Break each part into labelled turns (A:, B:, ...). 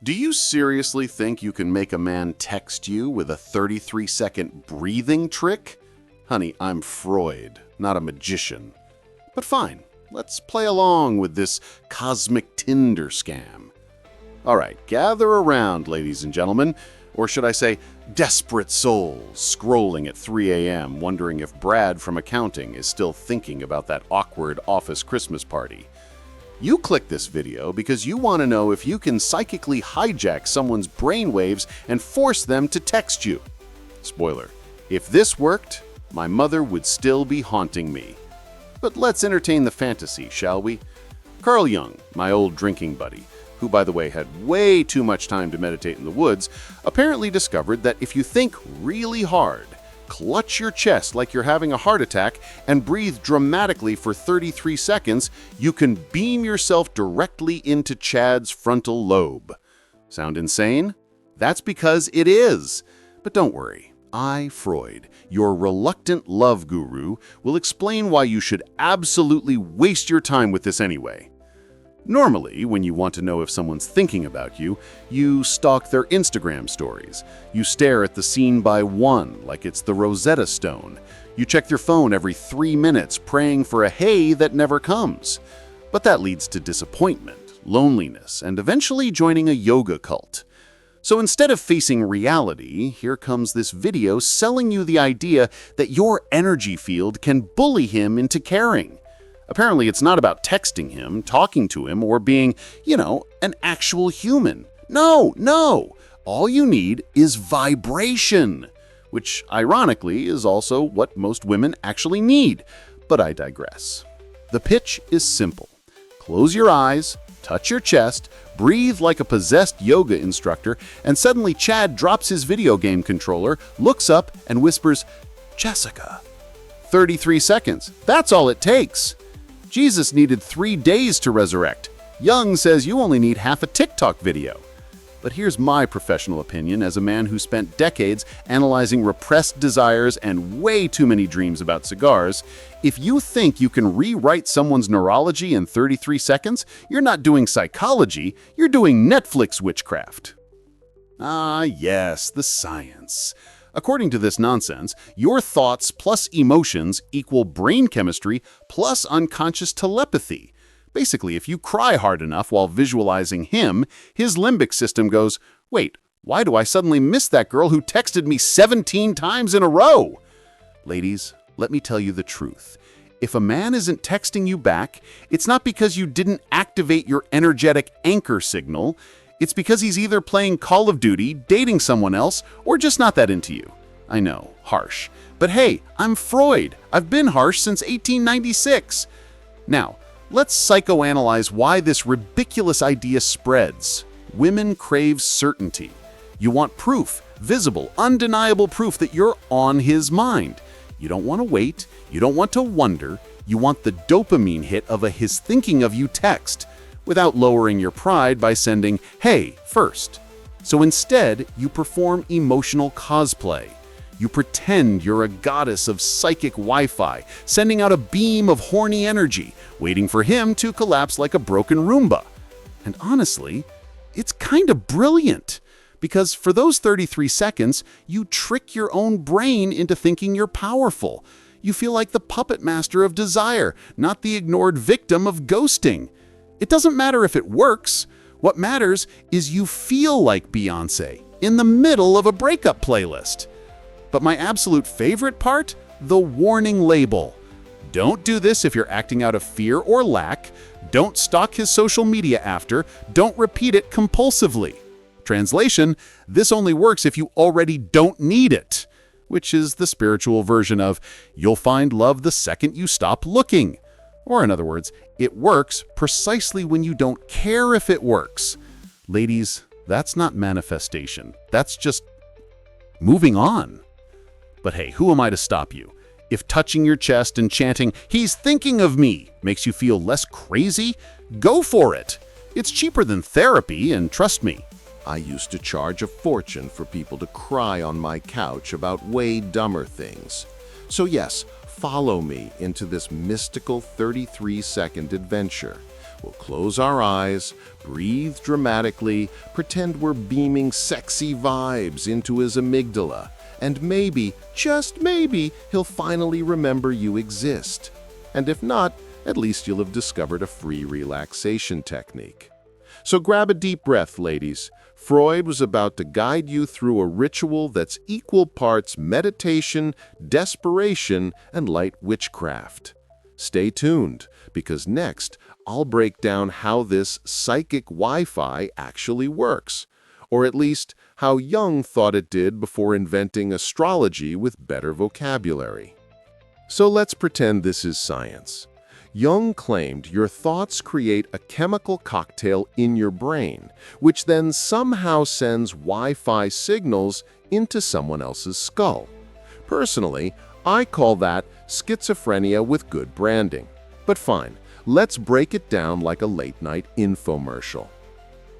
A: Do you seriously think you can make a man text you with a 33-second breathing trick? Honey, I'm Freud, not a magician. But fine, let's play along with this cosmic Tinder scam. All right, gather around, ladies and gentlemen, or should I say, desperate souls scrolling at 3 a.m. wondering if Brad from accounting is still thinking about that awkward office Christmas party. You click this video because you want to know if you can psychically hijack someone's brainwaves and force them to text you. Spoiler, if this worked, my mother would still be haunting me. But let's entertain the fantasy, shall we? Carl Jung, my old drinking buddy, who by the way had way too much time to meditate in the woods, apparently discovered that if you think really hard, clutch your chest like you're having a heart attack, and breathe dramatically for 33 seconds, you can beam yourself directly into Chad's frontal lobe. Sound insane? That's because it is. But don't worry, I, Freud, your reluctant love guru, will explain why you should absolutely waste your time with this anyway. Normally, when you want to know if someone's thinking about you, you stalk their Instagram stories. You stare at the scene by one like it's the Rosetta Stone. You check your phone every 3 minutes, praying for a hey that never comes. But that leads to disappointment, loneliness, and eventually joining a yoga cult. So instead of facing reality, here comes this video selling you the idea that your energy field can bully him into caring. Apparently, it's not about texting him, talking to him, or being, an actual human. No. All you need is vibration, which ironically is also what most women actually need. But I digress. The pitch is simple. Close your eyes, touch your chest, breathe like a possessed yoga instructor, and suddenly Chad drops his video game controller, looks up, and whispers, "Jessica." 33 seconds. That's all it takes. Jesus needed 3 days to resurrect. Jung says you only need half a TikTok video. But here's my professional opinion as a man who spent decades analyzing repressed desires and way too many dreams about cigars. If you think you can rewrite someone's neurology in 33 seconds, you're not doing psychology, you're doing Netflix witchcraft. Ah, yes, the science. According to this nonsense, your thoughts plus emotions equal brain chemistry plus unconscious telepathy. Basically, if you cry hard enough while visualizing him, his limbic system goes, "Wait, why do I suddenly miss that girl who texted me 17 times in a row?" Ladies, let me tell you the truth. If a man isn't texting you back, it's not because you didn't activate your energetic anchor signal. It's because he's either playing Call of Duty, dating someone else, or just not that into you. I know, harsh. But hey, I'm Freud. I've been harsh since 1896. Now, let's psychoanalyze why this ridiculous idea spreads. Women crave certainty. You want proof, visible, undeniable proof that you're on his mind. You don't want to wait. You don't want to wonder. You want the dopamine hit of a his thinking of you text, without lowering your pride by sending, "Hey," first. So instead, you perform emotional cosplay. You pretend you're a goddess of psychic Wi-Fi, sending out a beam of horny energy, waiting for him to collapse like a broken Roomba. And honestly, it's kind of brilliant, because for those 33 seconds, you trick your own brain into thinking you're powerful. You feel like the puppet master of desire, not the ignored victim of ghosting. It doesn't matter if it works. What matters is you feel like Beyoncé in the middle of a breakup playlist. But my absolute favorite part? The warning label. Don't do this if you're acting out of fear or lack. Don't stalk his social media after. Don't repeat it compulsively. Translation, this only works if you already don't need it, which is the spiritual version of you'll find love the second you stop looking. Or in other words, it works precisely when you don't care if it works. Ladies, that's not manifestation. That's just moving on. But hey, who am I to stop you? If touching your chest and chanting, "He's thinking of me," makes you feel less crazy, go for it. It's cheaper than therapy, and trust me,
B: I used to charge a fortune for people to cry on my couch about way dumber things. So yes, follow me into this mystical 33-second adventure, We'll close our eyes, breathe dramatically, pretend we're beaming sexy vibes into his amygdala, and maybe, just maybe, he'll finally remember you exist. And if not, at least you'll have discovered a free relaxation technique. So grab a deep breath, ladies. Freud was about to guide you through a ritual that's equal parts meditation, desperation, and light witchcraft. Stay tuned, because next I'll break down how this psychic Wi-Fi actually works, or at least how Jung thought it did before inventing astrology with better vocabulary. So let's pretend this is science. Jung claimed your thoughts create a chemical cocktail in your brain, which then somehow sends Wi-Fi signals into someone else's skull. Personally, I call that schizophrenia with good branding. But fine, let's break it down like a late-night infomercial.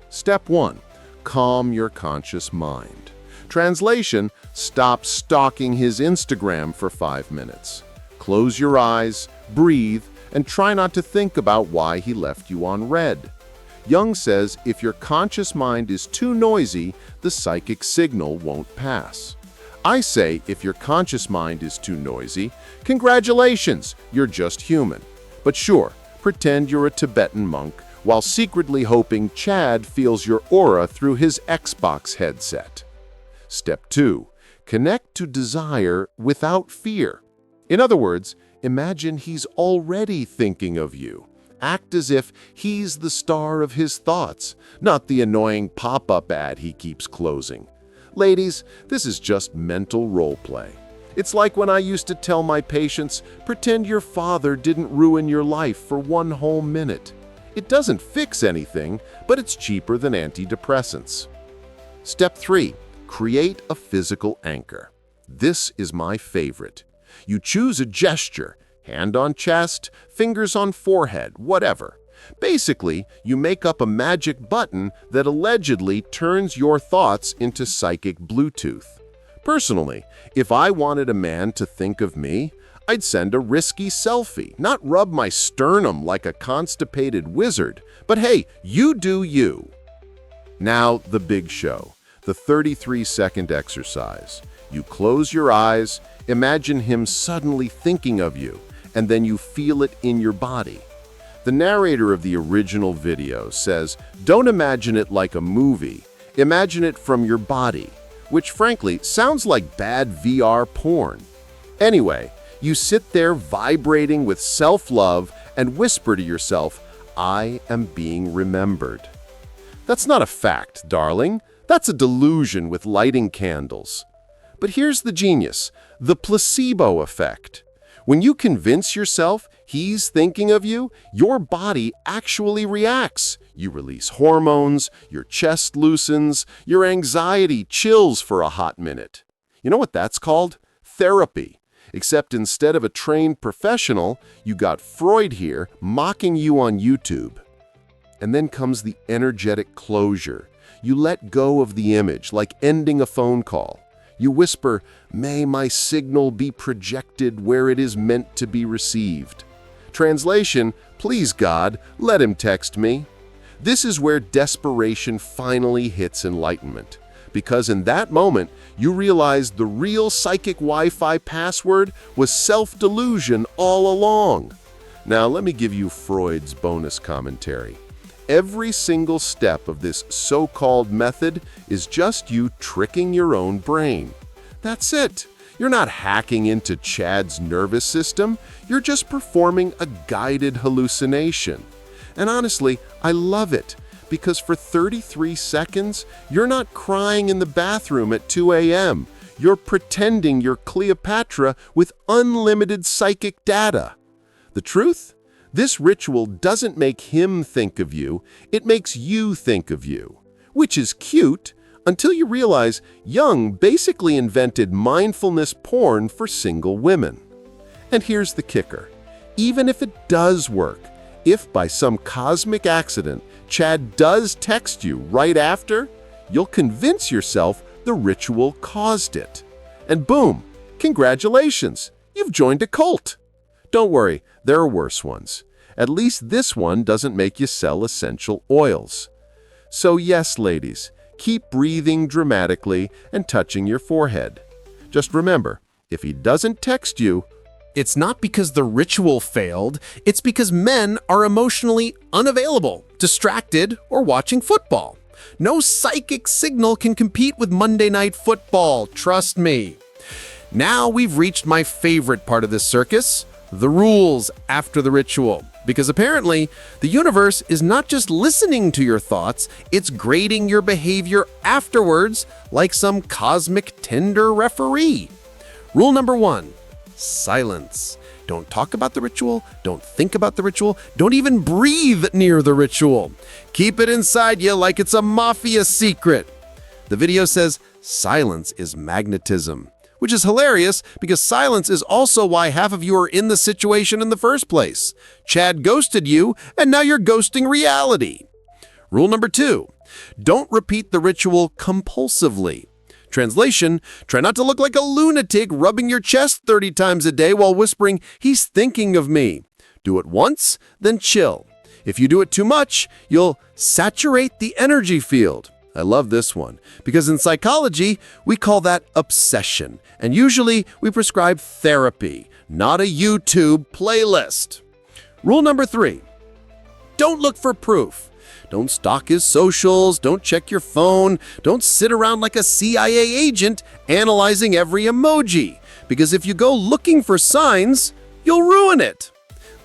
B: Step 1. Calm your conscious mind. Translation: stop stalking his Instagram for 5 minutes. Close your eyes, breathe, and try not to think about why he left you on red. Jung says if your conscious mind is too noisy, the psychic signal won't pass. I say if your conscious mind is too noisy, congratulations, you're just human. But sure, pretend you're a Tibetan monk while secretly hoping Chad feels your aura through his Xbox headset. Step 2. Connect to desire without fear. In other words, imagine he's already thinking of you. Act as if he's the star of his thoughts, not the annoying pop-up ad he keeps closing. Ladies, this is just mental role play. It's like when I used to tell my patients, pretend your father didn't ruin your life for 1 whole minute. It doesn't fix anything, but it's cheaper than antidepressants. Step 3. Create a physical anchor. This is my favorite. You choose a gesture, hand on chest, fingers on forehead, whatever. Basically, you make up a magic button that allegedly turns your thoughts into psychic Bluetooth. Personally, if I wanted a man to think of me, I'd send a risky selfie, not rub my sternum like a constipated wizard. But hey, you do you. Now, the big show, the 33-second exercise. You close your eyes, imagine him suddenly thinking of you, and then you feel it in your body. The narrator of the original video says, don't imagine it like a movie, imagine it from your body, which frankly sounds like bad VR porn. Anyway, you sit there vibrating with self-love and whisper to yourself, I am being remembered. That's not a fact, darling. That's a delusion with lighting candles. But here's the genius, the placebo effect. When you convince yourself he's thinking of you, your body actually reacts. You release hormones, your chest loosens, your anxiety chills for a hot minute. You know what that's called? Therapy. Except instead of a trained professional, you got Freud here mocking you on YouTube. And then comes the energetic closure. You let go of the image, like ending a phone call. You whisper, may my signal be projected where it is meant to be received. Translation, please God, let him text me. This is where desperation finally hits enlightenment. Because in that moment, you realize the real psychic Wi-Fi password was self-delusion all along. Now let me give you Freud's bonus commentary. Every single step of this so-called method is just you tricking your own brain. That's it. You're not hacking into Chad's nervous system. You're just performing a guided hallucination. And honestly, I love it, because for 33 seconds, you're not crying in the bathroom at 2 a.m. You're pretending you're Cleopatra with unlimited psychic data. The truth? This ritual doesn't make him think of you, it makes you think of you. Which is cute, until you realize Jung basically invented mindfulness porn for single women. And here's the kicker. Even if it does work, if by some cosmic accident Chad does text you right after, you'll convince yourself the ritual caused it. And boom, congratulations, you've joined a cult. Don't worry, there are worse ones. At least this one doesn't make you sell essential oils. So yes, ladies, keep breathing dramatically and touching your forehead. Just remember, if he doesn't text you,
C: It's not because the ritual failed, it's because men are emotionally unavailable, distracted, or watching football. No psychic signal can compete with Monday Night Football, trust me. Now we've reached my favorite part of this circus, the rules after the ritual. Because apparently, the universe is not just listening to your thoughts, it's grading your behavior afterwards like some cosmic tender referee. Rule number 1. Silence. Don't talk about the ritual, don't think about the ritual, don't even breathe near the ritual. Keep it inside you like it's a mafia secret. The video says silence is magnetism, which is hilarious because silence is also why half of you are in the situation in the first place. Chad ghosted you, and now you're ghosting reality. Rule number 2, don't repeat the ritual compulsively. Translation, try not to look like a lunatic rubbing your chest 30 times a day while whispering, "He's thinking of me." Do it once, then chill. If you do it too much, you'll saturate the energy field. I love this one, because in psychology, we call that obsession, and usually we prescribe therapy, not a YouTube playlist. Rule number 3, don't look for proof. Don't stalk his socials, don't check your phone, don't sit around like a CIA agent analyzing every emoji, because if you go looking for signs, you'll ruin it.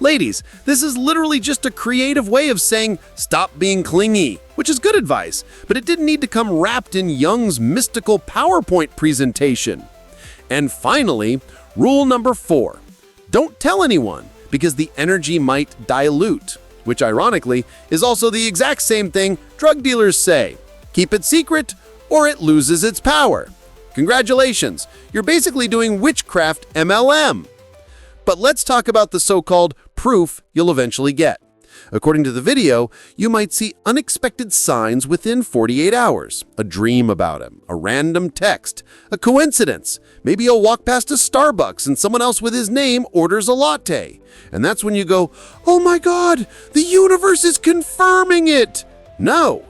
C: Ladies, this is literally just a creative way of saying stop being clingy, which is good advice, but it didn't need to come wrapped in Jung's mystical PowerPoint presentation. And finally, rule number 4, don't tell anyone, because the energy might dilute. Which ironically is also the exact same thing drug dealers say. Keep it secret or it loses its power. Congratulations, you're basically doing witchcraft MLM. But let's talk about the so-called proof you'll eventually get. According to the video, you might see unexpected signs within 48 hours. A dream about him, a random text, a coincidence. Maybe you'll walk past a Starbucks and someone else with his name orders a latte. And that's when you go, "Oh my God, the universe is confirming it." No,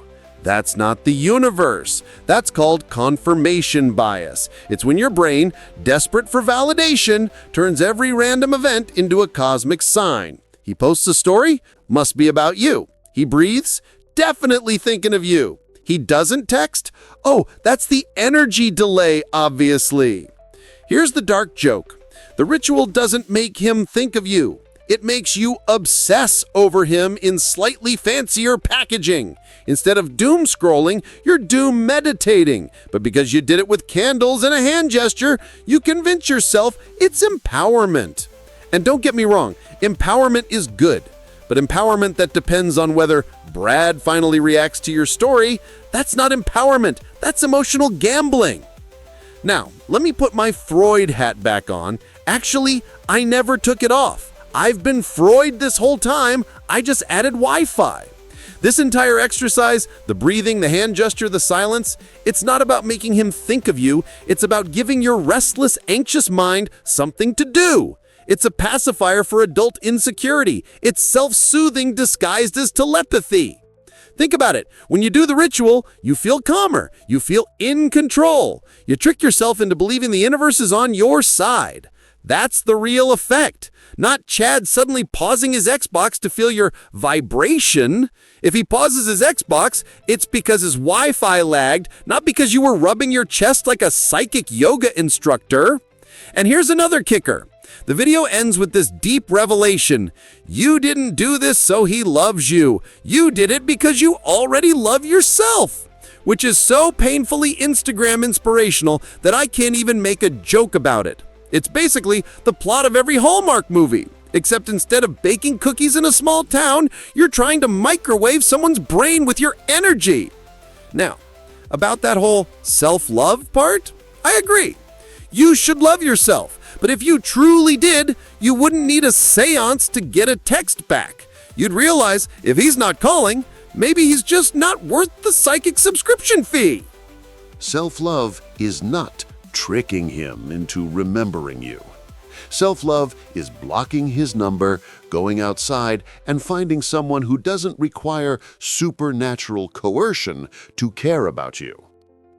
C: that's not the universe. That's called confirmation bias. It's when your brain, desperate for validation, turns every random event into a cosmic sign. He posts a story? Must be about you. He breathes? Definitely thinking of you. He doesn't text? Oh, that's the energy delay, obviously. Here's the dark joke. The ritual doesn't make him think of you. It makes you obsess over him in slightly fancier packaging. Instead of doom scrolling, you're doom meditating. But because you did it with candles and a hand gesture, you convince yourself it's empowerment. And don't get me wrong, empowerment is good. But empowerment that depends on whether Brad finally reacts to your story, that's not empowerment, that's emotional gambling. Now, let me put my Freud hat back on. Actually, I never took it off. I've been Freud this whole time, I just added Wi-Fi. This entire exercise, the breathing, the hand gesture, the silence, it's not about making him think of you, it's about giving your restless, anxious mind something to do. It's a pacifier for adult insecurity. It's self-soothing disguised as telepathy. Think about it. When you do the ritual, you feel calmer. You feel in control. You trick yourself into believing the universe is on your side. That's the real effect. Not Chad suddenly pausing his Xbox to feel your vibration. If he pauses his Xbox, it's because his Wi-Fi lagged, not because you were rubbing your chest like a psychic yoga instructor. And here's another kicker. The video ends with this deep revelation. You didn't do this so he loves you. You did it because you already love yourself. Which is so painfully Instagram inspirational that I can't even make a joke about it. It's basically the plot of every Hallmark movie. Except instead of baking cookies in a small town, you're trying to microwave someone's brain with your energy. Now, about that whole self-love part, I agree. You should love yourself. But if you truly did, you wouldn't need a seance to get a text back. You'd realize if he's not calling, maybe he's just not worth the psychic subscription fee.
A: Self-love is not tricking him into remembering you.
B: Self-love is blocking his number, going outside, and finding someone who doesn't require supernatural coercion to care about you.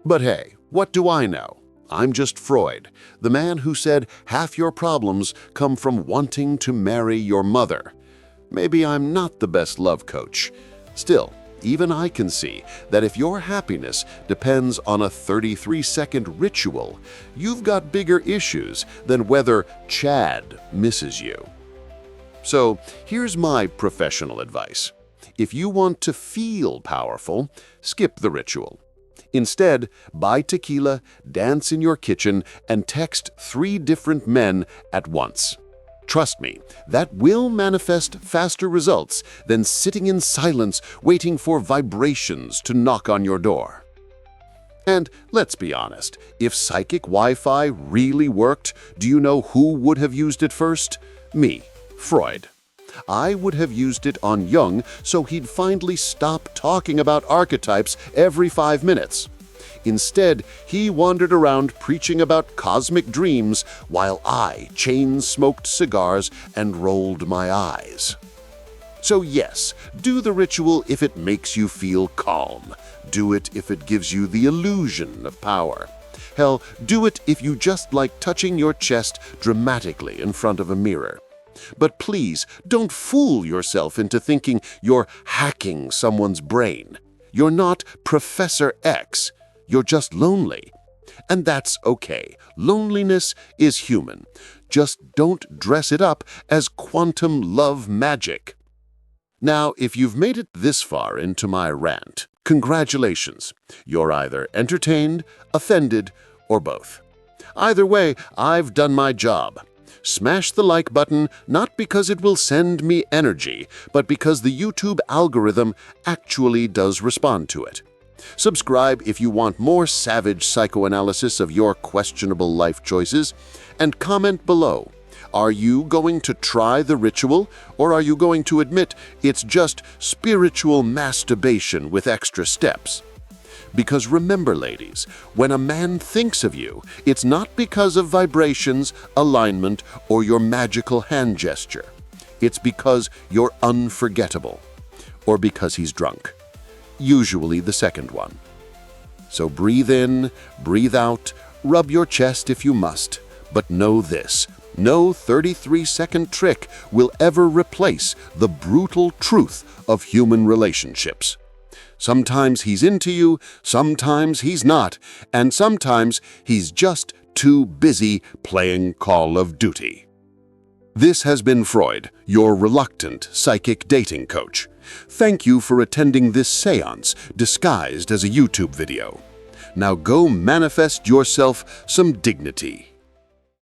B: But hey, what do I know? I'm just Freud, the man who said half your problems come from wanting to marry your mother. Maybe I'm not the best love coach. Still, even I can see that if your happiness depends on a 33-second ritual, you've got bigger issues than whether Chad misses you. So here's my professional advice. If you want to feel powerful, skip the ritual. Instead, buy tequila, dance in your kitchen, and text 3 different men at once. Trust me, that will manifest faster results than sitting in silence waiting for vibrations to knock on your door. And let's be honest, if psychic Wi-Fi really worked, do you know who would have used it first? Me, Freud. I would have used it on Jung so he'd finally stop talking about archetypes every 5 minutes. Instead, he wandered around preaching about cosmic dreams while I chain-smoked cigars and rolled my eyes. So yes, do the ritual if it makes you feel calm. Do it if it gives you the illusion of power. Hell, do it if you just like touching your chest dramatically in front of a mirror. But please, don't fool yourself into thinking you're hacking someone's brain. You're not Professor X. You're just lonely. And that's okay. Loneliness is human. Just don't dress it up as quantum love magic. Now, if you've made it this far into my rant, congratulations. You're either entertained, offended, or both. Either way, I've done my job. Smash the like button not because it will send me energy, but because the YouTube algorithm actually does respond to it. Subscribe if you want more savage psychoanalysis of your questionable life choices, and comment below. Are you going to try the ritual, or are you going to admit it's just spiritual masturbation with extra steps? Because remember, ladies, when a man thinks of you, it's not because of vibrations, alignment, or your magical hand gesture. It's because you're unforgettable, or because he's drunk. Usually the second one. So breathe in, breathe out, rub your chest if you must, but know this: no 33-second trick will ever replace the brutal truth of human relationships. Sometimes he's into you, sometimes he's not, and sometimes he's just too busy playing Call of Duty. This has been Freud, your reluctant psychic dating coach. Thank you for attending this seance disguised as a YouTube video. Now go manifest yourself some dignity.